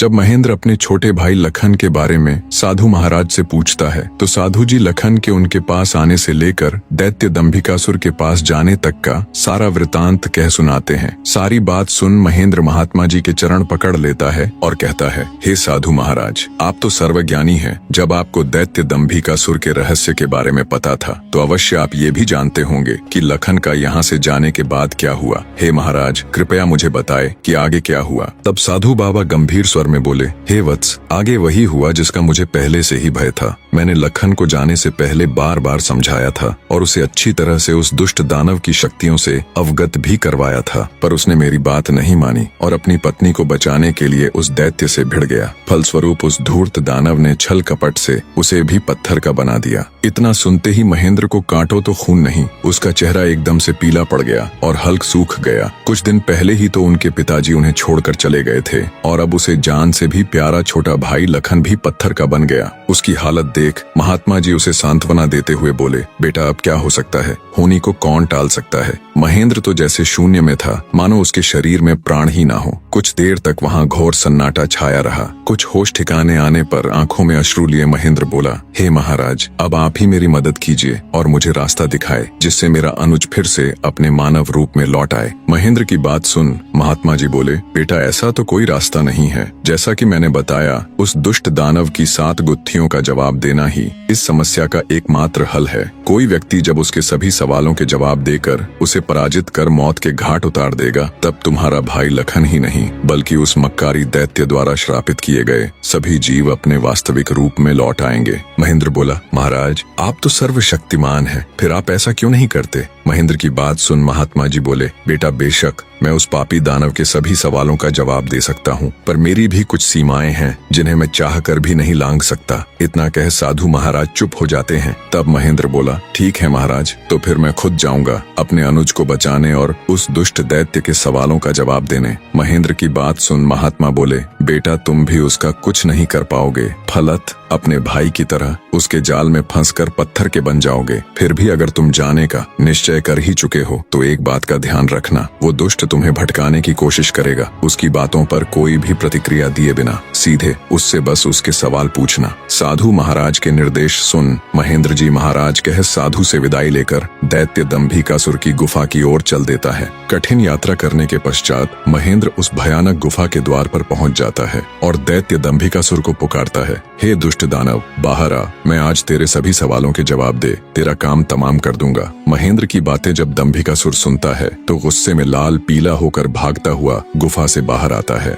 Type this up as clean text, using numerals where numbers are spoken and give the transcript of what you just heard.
जब महेंद्र अपने छोटे भाई लखन के बारे में साधु महाराज से पूछता है तो साधु जी लखन के उनके पास आने से लेकर दैत्य दंभिकासुर के पास जाने तक का सारा वृतांत कह सुनाते हैं। सारी बात सुन महेंद्र महात्मा जी के चरण पकड़ लेता है और कहता है, हे साधु महाराज, आप तो सर्वज्ञानी हैं। जब आपको दैत्य दंभिकासुर के रहस्य के बारे में पता था तो अवश्य आप ये भी जानते होंगे कि लखन का यहाँ से जाने के बाद क्या हुआ। हे महाराज, कृपया मुझे बताए कि आगे क्या हुआ। तब साधु बाबा गंभीर स्वर में बोले, हे वत्स, आगे वही हुआ जिसका मुझे पहले से ही भय था। मैंने लखन को जाने से पहले बार बार समझाया था और उसे अच्छी तरह से उस दुष्ट दानव की शक्तियों से अवगत भी करवाया था, पर उसने मेरी बात नहीं मानी और अपनी पत्नी को बचाने के लिए उस दैत्य से भिड़ गया। फलस्वरूप उस धूर्त दानव ने छल कपट से उसे भी पत्थर का बना दिया। इतना सुनते ही महेंद्र को कांटो तो खून नहीं, उसका चेहरा एकदम से पीला पड़ गया और हल्क सूख गया। कुछ दिन पहले ही तो उनके पिताजी उन्हें छोड़कर चले गए थे और अब उसे जान से भी प्यारा छोटा भाई लखन भी पत्थर का बन गया। उसकी हालत देख महात्मा जी उसे सांत्वना देते हुए बोले, बेटा अब क्या हो सकता है, होनी को कौन टाल सकता है। महेंद्र तो जैसे शून्य में था, मानो उसके शरीर में प्राण ही ना हो। कुछ देर तक वहाँ घोर सन्नाटा छाया रहा। कुछ होश ठिकाने आने पर आंखों में अश्रु लिए महेंद्र बोला, हे महाराज, अब आप ही मेरी मदद कीजिए और मुझे रास्ता दिखाए जिससे मेरा अनुज फिर से अपने मानव रूप में लौट आए। महेंद्र की बात सुन महात्मा जी बोले, बेटा ऐसा तो कोई रास्ता नहीं है। जैसा कि मैंने बताया, उस दुष्ट दानव की 7 गुत्थियों का जवाब देना ही इस समस्या का एकमात्र हल है। कोई व्यक्ति जब उसके सभी सवालों के जवाब देकर उसे पराजित कर मौत के घाट उतार देगा, तब तुम्हारा भाई लखन ही नहीं बल्कि उस मक्कारी दैत्य द्वारा श्रापित किए गए सभी जीव अपने वास्तविक रूप में लौट आएंगे। महेंद्र बोला, महाराज आप तो सर्वशक्तिमान हैं, फिर आप ऐसा क्यों नहीं करते। महेंद्र की बात सुन महात्मा जी बोले, बेटा बेशक मैं उस पापी दानव के सभी सवालों का जवाब दे सकता हूँ, पर मेरी भी कुछ सीमाएं हैं जिन्हें मैं चाह कर भी नहीं लांघ सकता। इतना कह साधु महाराज चुप हो जाते हैं। तब महेंद्र बोला, ठीक है महाराज, तो फिर मैं खुद जाऊंगा अपने अनुज को बचाने और उस दुष्ट दैत्य के सवालों का जवाब देने। महेंद्र की बात सुन महात्मा बोले, बेटा तुम भी उसका कुछ नहीं कर पाओगे। फलत अपने भाई की तरह उसके जाल में फंसकर पत्थर के बन जाओगे। फिर भी अगर तुम जाने का निश्चय कर ही चुके हो तो एक बात का ध्यान रखना, वो दुष्ट तुम्हें भटकाने की कोशिश करेगा। उसकी बातों पर कोई भी प्रतिक्रिया दिए बिना सीधे उससे बस उसके सवाल पूछना। साधु महाराज के निर्देश सुन महेंद्र जी महाराज कह साधु से विदाई लेकर दैत्य दंभिकासुर की गुफा की ओर चल देता है। कठिन यात्रा करने के पश्चात महेंद्र उस भयानक गुफा के द्वार पर पहुंच जाता है और दैत्य दंभिकासुर को पुकारता है, हे दुष्ट दानव, बाहर आ, मैं आज तेरे सभी सवालों के जवाब दे तेरा काम तमाम कर दूंगा। महेंद्र की बातें जब दंभिकासुर सुनता है तो गुस्से में लाल पीला होकर भागता हुआ गुफा से बाहर आता है।